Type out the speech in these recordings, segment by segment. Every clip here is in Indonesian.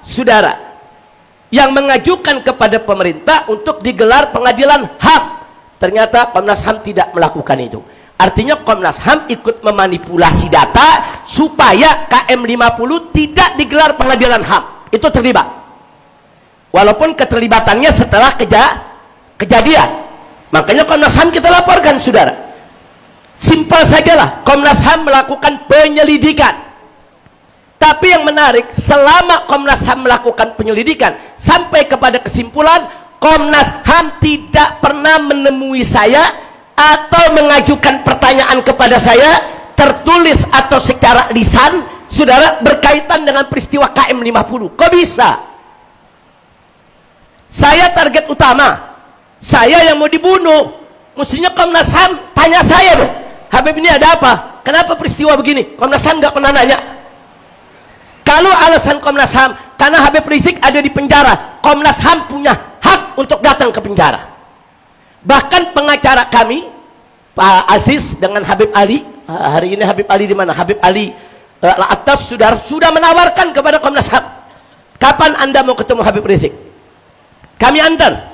saudara, yang mengajukan kepada pemerintah untuk digelar pengadilan HAM. Ternyata Komnas HAM tidak melakukan itu. Artinya Komnas HAM ikut memanipulasi data supaya KM50 tidak digelar pengadilan HAM. Itu terlibat. Walaupun keterlibatannya setelah kejadian. Makanya Komnas HAM kita laporkan, saudara. Simpel sajalah, Komnas HAM melakukan penyelidikan. Tapi yang menarik, selama Komnas HAM melakukan penyelidikan sampai kepada kesimpulan, Komnas HAM tidak pernah menemui saya atau mengajukan pertanyaan kepada saya tertulis atau secara lisan, saudara, berkaitan dengan peristiwa KM50. Kok bisa? Saya target utama, saya yang mau dibunuh. Mestinya Komnas HAM tanya saya dong, Habib ini ada apa? Kenapa peristiwa begini? Komnas HAM nggak pernah nanya. Kalau alasan Komnas HAM karena Habib Rizik ada di penjara, Komnas HAM punya hak untuk datang ke penjara. Bahkan pengacara kami, Pak Aziz dengan Habib Ali, hari ini Habib Ali di mana? Habib Ali atas sudah menawarkan kepada Komnas HAM, kapan Anda mau ketemu Habib Rizik? Kami antar,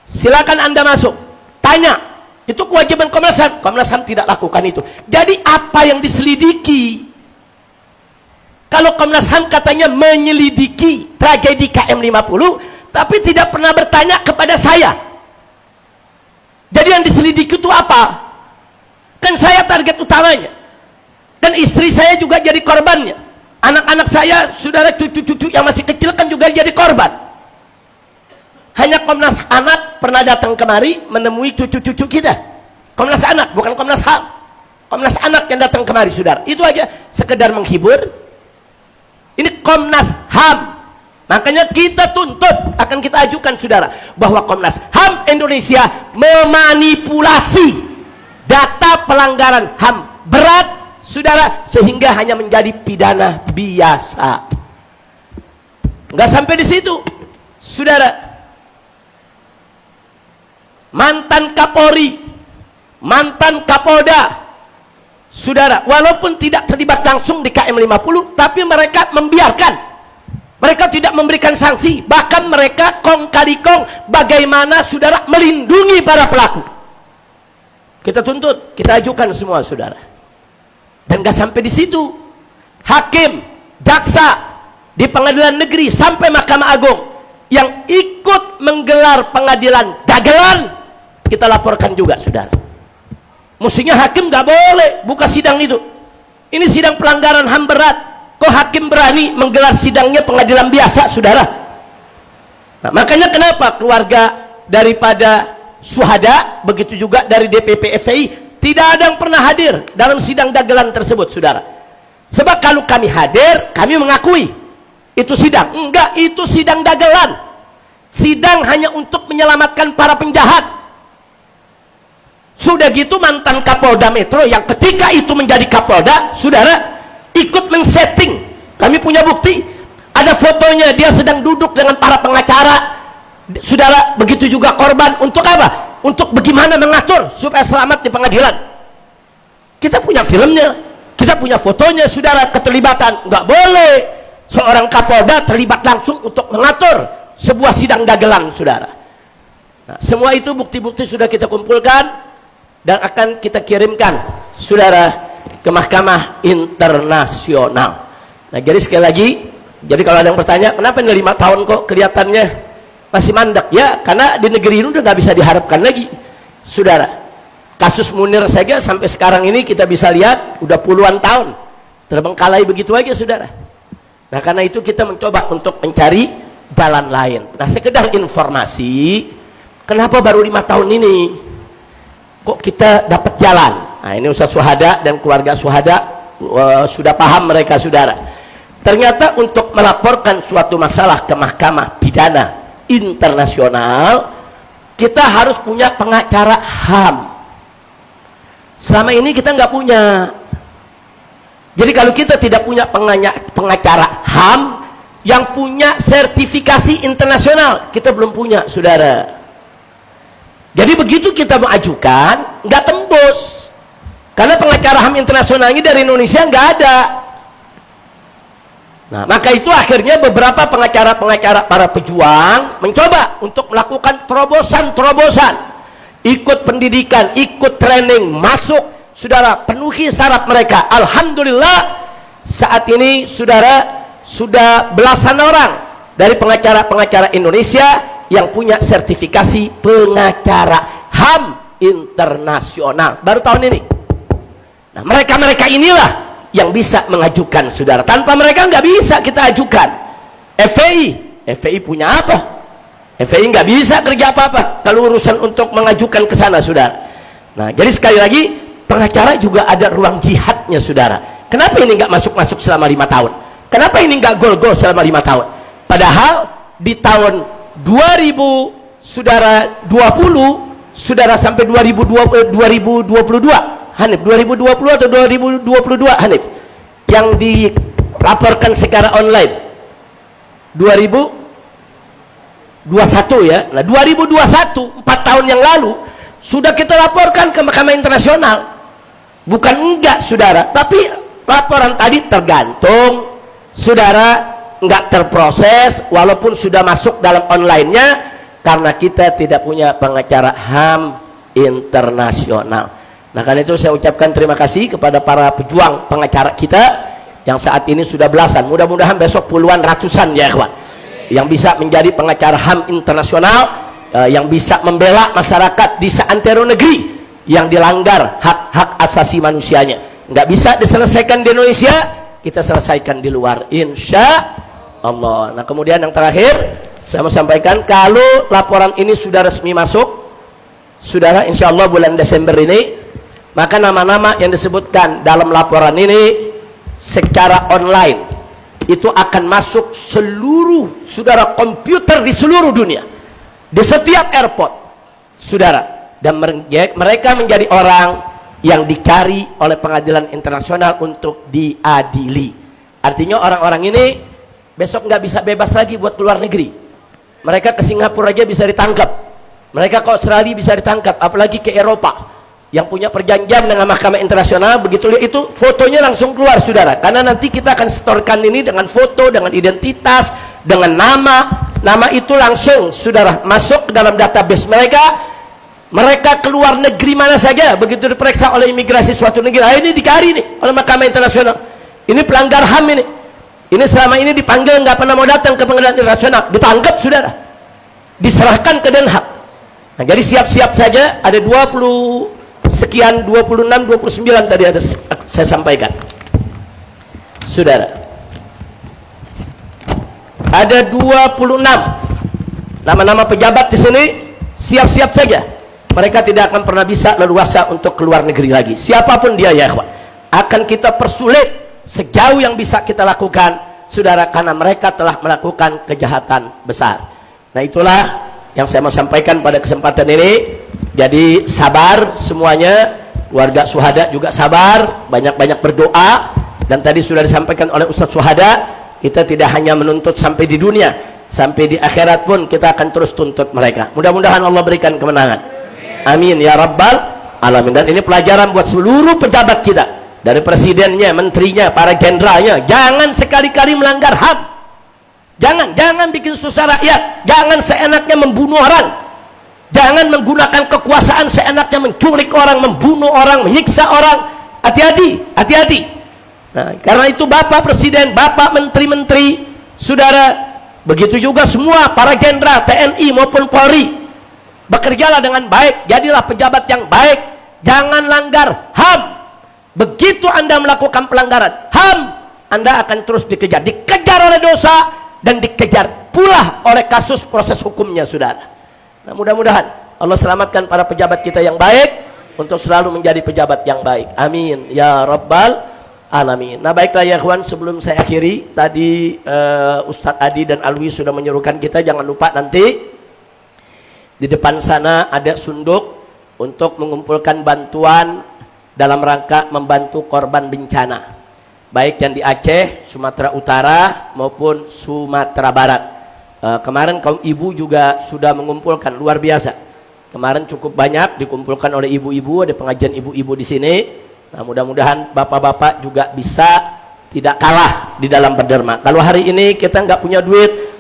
silakan Anda masuk, tanya. Itu kewajiban Komnas HAM. Komnas HAM tidak lakukan itu. Jadi apa yang diselidiki? Kalau Komnas HAM katanya menyelidiki tragedi KM50, tapi tidak pernah bertanya kepada saya. Jadi yang diselidiki itu apa? Kan saya target utamanya. Dan istri saya juga jadi korbannya. Anak-anak saya, saudara, cucu-cucu yang masih kecil kan juga jadi korban. Hanya Komnas Anak pernah datang kemari menemui cucu-cucu kita. Komnas Anak, bukan Komnas HAM. Komnas Anak yang datang kemari, saudara. Itu aja sekedar menghibur. Ini Komnas HAM. Makanya kita tuntut, akan kita ajukan, saudara, bahwa Komnas HAM Indonesia memanipulasi data pelanggaran HAM berat, saudara, sehingga hanya menjadi pidana biasa. Nggak sampai di situ, saudara. Mantan Kapolri, mantan Kapolda, saudara, walaupun tidak terlibat langsung di KM50, tapi mereka membiarkan, mereka tidak memberikan sanksi, bahkan mereka kong kali kong bagaimana, saudara, melindungi para pelaku. Kita tuntut, kita ajukan semua, saudara. Dan gak sampai di situ, hakim, jaksa di pengadilan negeri sampai Mahkamah Agung yang ikut menggelar pengadilan dagelan, kita laporkan juga, saudara. Mestinya hakim gak boleh buka sidang itu. Ini sidang pelanggaran HAM berat. Kok hakim berani menggelar sidangnya pengadilan biasa, saudara? Nah, makanya kenapa keluarga daripada syuhada, begitu juga dari DPP FPI, tidak ada yang pernah hadir dalam sidang dagelan tersebut, saudara. Sebab kalau kami hadir, kami mengakui itu sidang. Enggak, itu sidang dagelan. Sidang hanya untuk menyelamatkan para penjahat. Sudah gitu mantan Kapolda Metro yang ketika itu menjadi Kapolda, saudara, ikut men-setting. Kami punya bukti, ada fotonya dia sedang duduk dengan para pengacara, saudara. Begitu juga korban. Untuk apa? Untuk bagaimana mengatur supaya selamat di pengadilan. Kita punya filmnya, kita punya fotonya, saudara, keterlibatan. Nggak boleh seorang Kapolda terlibat langsung untuk mengatur sebuah sidang dagelan, saudara. Nah, semua itu bukti-bukti sudah kita kumpulkan dan akan kita kirimkan, saudara, ke Mahkamah Internasional. Nah, jadi sekali lagi, jadi kalau ada yang bertanya, kenapa ini 5 tahun kok kelihatannya masih mandek? Ya, karena di negeri ini udah nggak bisa diharapkan lagi, saudara. Kasus Munir saja sampai sekarang ini kita bisa lihat udah puluhan tahun terbengkalai begitu aja, saudara. Nah, karena itu kita mencoba untuk mencari jalan lain. Nah, sekedar informasi, kenapa baru 5 tahun ini kok kita dapat jalan? Nah, ini Ustaz Syuhada dan keluarga Syuhada sudah paham mereka, saudara. Ternyata untuk melaporkan suatu masalah ke Mahkamah Pidana Internasional, kita harus punya pengacara HAM. Selama ini kita nggak punya. Jadi kalau kita tidak punya pengacara HAM yang punya sertifikasi internasional, kita belum punya, saudara. Jadi begitu kita mengajukan, nggak tembus. Karena pengacara HAM internasional ini dari Indonesia nggak ada. Nah, maka itu akhirnya beberapa pengacara-pengacara para pejuang mencoba untuk melakukan terobosan-terobosan, ikut pendidikan, ikut training, masuk, saudara, penuhi syarat mereka. Alhamdulillah saat ini, saudara, sudah belasan orang dari pengacara-pengacara Indonesia yang punya sertifikasi pengacara HAM internasional baru tahun ini. Nah, mereka-mereka inilah yang bisa mengajukan, saudara. Tanpa mereka nggak bisa kita ajukan. FPI punya apa? FPI nggak bisa kerja apa-apa kalau urusan untuk mengajukan ke sana, saudara. Nah, jadi sekali lagi, pengacara juga ada ruang jihadnya, saudara. Kenapa ini nggak masuk-masuk selama 5 tahun? Kenapa ini nggak gol-gol selama 5 tahun? Padahal di tahun 2000, saudara, 20, saudara, sampai 2022, Hanif, 2020 atau 2022, Hanif, yang dilaporkan secara online 2021 ya. Nah, 2021, 4 tahun yang lalu sudah kita laporkan ke Mahkamah Internasional. Bukan enggak, saudara, tapi laporan tadi tergantung, saudara, enggak terproses walaupun sudah masuk dalam online-nya, karena kita tidak punya pengacara HAM internasional. Nah, karena itu saya ucapkan terima kasih kepada para pejuang pengacara kita yang saat ini sudah belasan, mudah-mudahan besok puluhan, ratusan ya ikhwan, yang bisa menjadi pengacara HAM internasional, yang bisa membela masyarakat di seantero negeri yang dilanggar hak-hak asasi manusianya. Nggak bisa diselesaikan di Indonesia, kita selesaikan di luar, insya Allah. Nah, kemudian yang terakhir saya mau sampaikan, kalau laporan ini sudah resmi masuk, saudara, insya Allah bulan Desember ini, maka nama-nama yang disebutkan dalam laporan ini secara online itu akan masuk seluruh, saudara, komputer di seluruh dunia, di setiap airport, saudara, dan mereka menjadi orang yang dicari oleh pengadilan internasional untuk diadili. Artinya orang-orang ini besok nggak bisa bebas lagi buat keluar negeri. Mereka ke Singapura aja bisa ditangkap, mereka ke Australia bisa ditangkap, apalagi ke Eropa yang punya perjanjian dengan Mahkamah Internasional. Begitu itu fotonya langsung keluar, saudara, karena nanti kita akan setorkan ini dengan foto, dengan identitas, dengan nama itu langsung, saudara, masuk ke dalam database mereka. Mereka keluar negeri mana saja, begitu diperiksa oleh imigrasi suatu negeri, ini dicari nih oleh Mahkamah Internasional, ini pelanggar HAM ini selama ini dipanggil nggak pernah mau datang ke pengadilan internasional, ditangkap, saudara, diserahkan ke Den Haag. Nah, jadi siap-siap saja, ada 20 sekian, 26, 29 tadi ada saya sampaikan, saudara, ada 26 nama-nama pejabat di sini. Siap-siap saja, mereka tidak akan pernah bisa leluasa untuk keluar negeri lagi, siapapun dia ya ikhwan. Akan kita persulit sejauh yang bisa kita lakukan, saudara, karena mereka telah melakukan kejahatan besar. Nah, itulah yang saya mau sampaikan pada kesempatan ini. Jadi sabar semuanya, warga Syuhada juga sabar, banyak-banyak berdoa. Dan tadi sudah disampaikan oleh Ustadz Syuhada, kita tidak hanya menuntut sampai di dunia, sampai di akhirat pun kita akan terus tuntut mereka. Mudah-mudahan Allah berikan kemenangan, amin ya rabbal alamin. Dan ini pelajaran buat seluruh pejabat kita, dari presidennya, menterinya, para jenderalnya. Jangan sekali-kali melanggar HAM, jangan bikin susah rakyat, jangan seenaknya membunuh orang, jangan menggunakan kekuasaan seenaknya menculik orang, membunuh orang, menyiksa orang. Hati-hati. Nah, karena itu Bapak Presiden, Bapak Menteri-Menteri, saudara, begitu juga semua para jenderal TNI maupun Polri, bekerjalah dengan baik, jadilah pejabat yang baik, jangan langgar HAM. Begitu Anda melakukan pelanggaran HAM, Anda akan terus dikejar oleh dosa, dan dikejar pula oleh kasus proses hukumnya, saudara. Nah, mudah-mudahan Allah selamatkan para pejabat kita yang baik untuk selalu menjadi pejabat yang baik, amin ya rabbal alamin. Nah, baiklah ya ikhwan, sebelum saya akhiri, tadi Ustadz Adi dan Alwi sudah menyuruhkan kita jangan lupa nanti di depan sana ada sunduk untuk mengumpulkan bantuan dalam rangka membantu korban bencana, baik yang di Aceh, Sumatera Utara maupun Sumatera Barat. Kemarin kaum ibu juga sudah mengumpulkan, luar biasa. Kemarin cukup banyak dikumpulkan oleh ibu-ibu, ada pengajian ibu-ibu di sini. Nah, mudah-mudahan bapak-bapak juga bisa tidak kalah di dalam berderma. Kalau hari ini kita nggak punya duit,